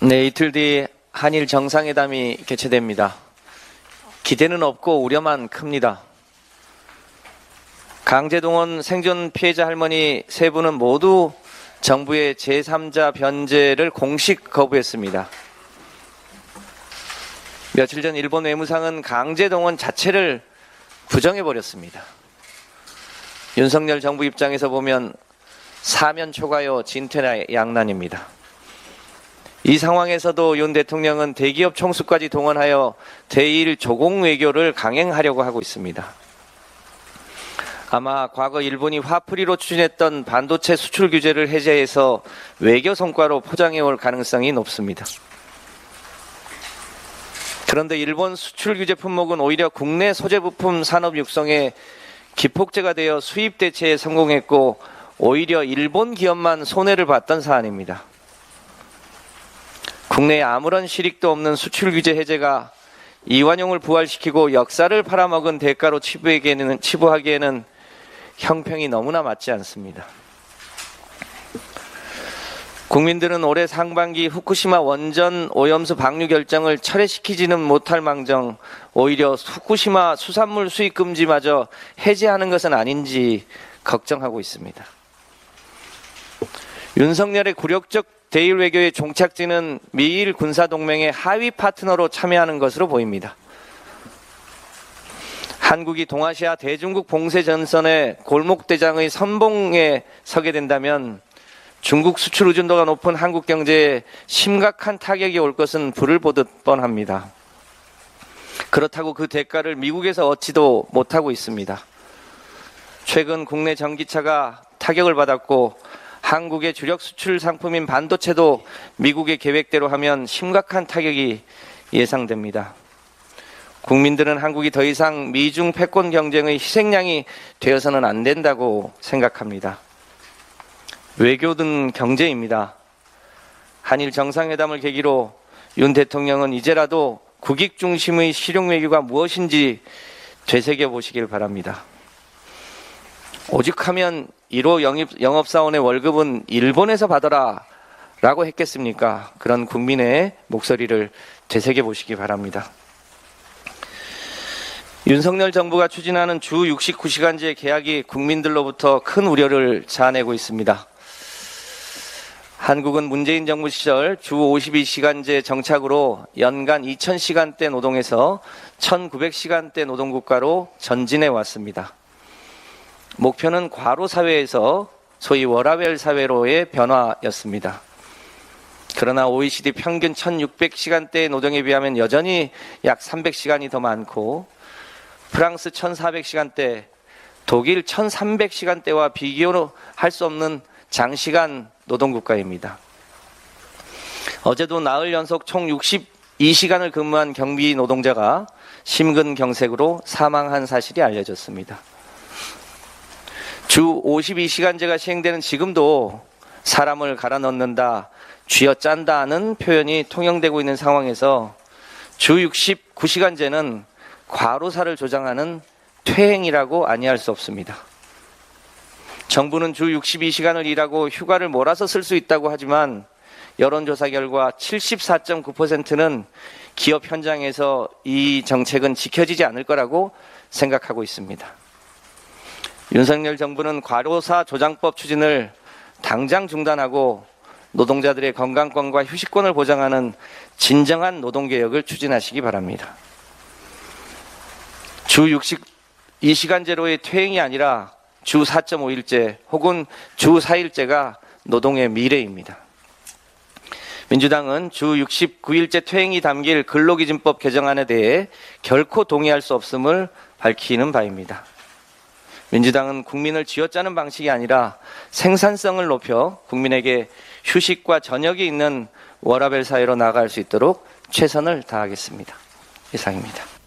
네, 이틀 뒤 한일 정상회담이 개최됩니다. 기대는 없고 우려만 큽니다. 강제동원 생존 피해자 할머니 세 분은 모두 정부의 제3자 변제를 공식 거부했습니다. 며칠 전 일본 외무상은 강제동원 자체를 부정해버렸습니다. 윤석열 정부 입장에서 보면 사면 초과요 진퇴양난입니다. 이 상황에서도 윤 대통령은 대기업 총수까지 동원하여 대일 조공 외교를 강행하려고 하고 있습니다. 아마 과거 일본이 화풀이로 추진했던 반도체 수출 규제를 해제해서 외교 성과로 포장해올 가능성이 높습니다. 그런데 일본 수출 규제 품목은 오히려 국내 소재 부품 산업 육성에 기폭제가 되어 수입 대체에 성공했고 오히려 일본 기업만 손해를 봤던 사안입니다. 국내에 아무런 실익도 없는 수출 규제 해제가 이완용을 부활시키고 역사를 팔아먹은 대가로 치부하기에는 형평이 너무나 맞지 않습니다. 국민들은 올해 상반기 후쿠시마 원전 오염수 방류 결정을 철회시키지는 못할 망정 오히려 후쿠시마 수산물 수입 금지마저 해제하는 것은 아닌지 걱정하고 있습니다. 윤석열의 굴욕적 대일 외교의 종착지는 미일 군사동맹의 하위 파트너로 참여하는 것으로 보입니다. 한국이 동아시아 대중국 봉쇄 전선의 골목대장의 선봉에 서게 된다면 중국 수출 의존도가 높은 한국 경제에 심각한 타격이 올 것은 불을 보듯 뻔합니다. 그렇다고 그 대가를 미국에서 얻지도 못하고 있습니다. 최근 국내 전기차가 타격을 받았고 한국의 주력 수출 상품인 반도체도 미국의 계획대로 하면 심각한 타격이 예상됩니다. 국민들은 한국이 더 이상 미중 패권 경쟁의 희생양이 되어서는 안 된다고 생각합니다. 외교든 경제입니다. 한일 정상회담을 계기로 윤 대통령은 이제라도 국익 중심의 실용 외교가 무엇인지 되새겨보시길 바랍니다. 오직하면 1호 영업사원의 월급은 일본에서 받아라 라고 했겠습니까? 그런 국민의 목소리를 되새겨보시기 바랍니다. 윤석열 정부가 추진하는 주 69시간제 계약이 국민들로부터 큰 우려를 자아내고 있습니다. 한국은 문재인 정부 시절 주 52시간제 정착으로 연간 2000시간대 노동에서 1900시간대 노동국가로 전진해 왔습니다. 목표는 과로 사회에서 소위 워라밸 사회로의 변화였습니다. 그러나 OECD 평균 1600시간대의 노동에 비하면 여전히 약 300시간이 더 많고 프랑스 1400시간대, 독일 1300시간대와 비교할 수 없는 장시간 노동국가입니다. 어제도 나흘 연속 총 62시간을 근무한 경비 노동자가 심근경색으로 사망한 사실이 알려졌습니다. 주 52시간제가 시행되는 지금도 사람을 갈아 넣는다, 쥐어짠다는 표현이 통용되고 있는 상황에서 주 69시간제는 과로사를 조장하는 퇴행이라고 아니할 수 없습니다. 정부는 주 62시간을 일하고 휴가를 몰아서 쓸 수 있다고 하지만 여론조사 결과 74.9%는 기업 현장에서 이 정책은 지켜지지 않을 거라고 생각하고 있습니다. 윤석열 정부는 과로사 조장법 추진을 당장 중단하고 노동자들의 건강권과 휴식권을 보장하는 진정한 노동개혁을 추진하시기 바랍니다. 주 62시간제로의 퇴행이 아니라 주 4.5일제 혹은 주 4일제가 노동의 미래입니다. 민주당은 주 69일제 퇴행이 담길 근로기준법 개정안에 대해 결코 동의할 수 없음을 밝히는 바입니다. 민주당은 국민을 쥐어짜는 방식이 아니라 생산성을 높여 국민에게 휴식과 저녁이 있는 워라밸 사회로 나아갈 수 있도록 최선을 다하겠습니다. 이상입니다.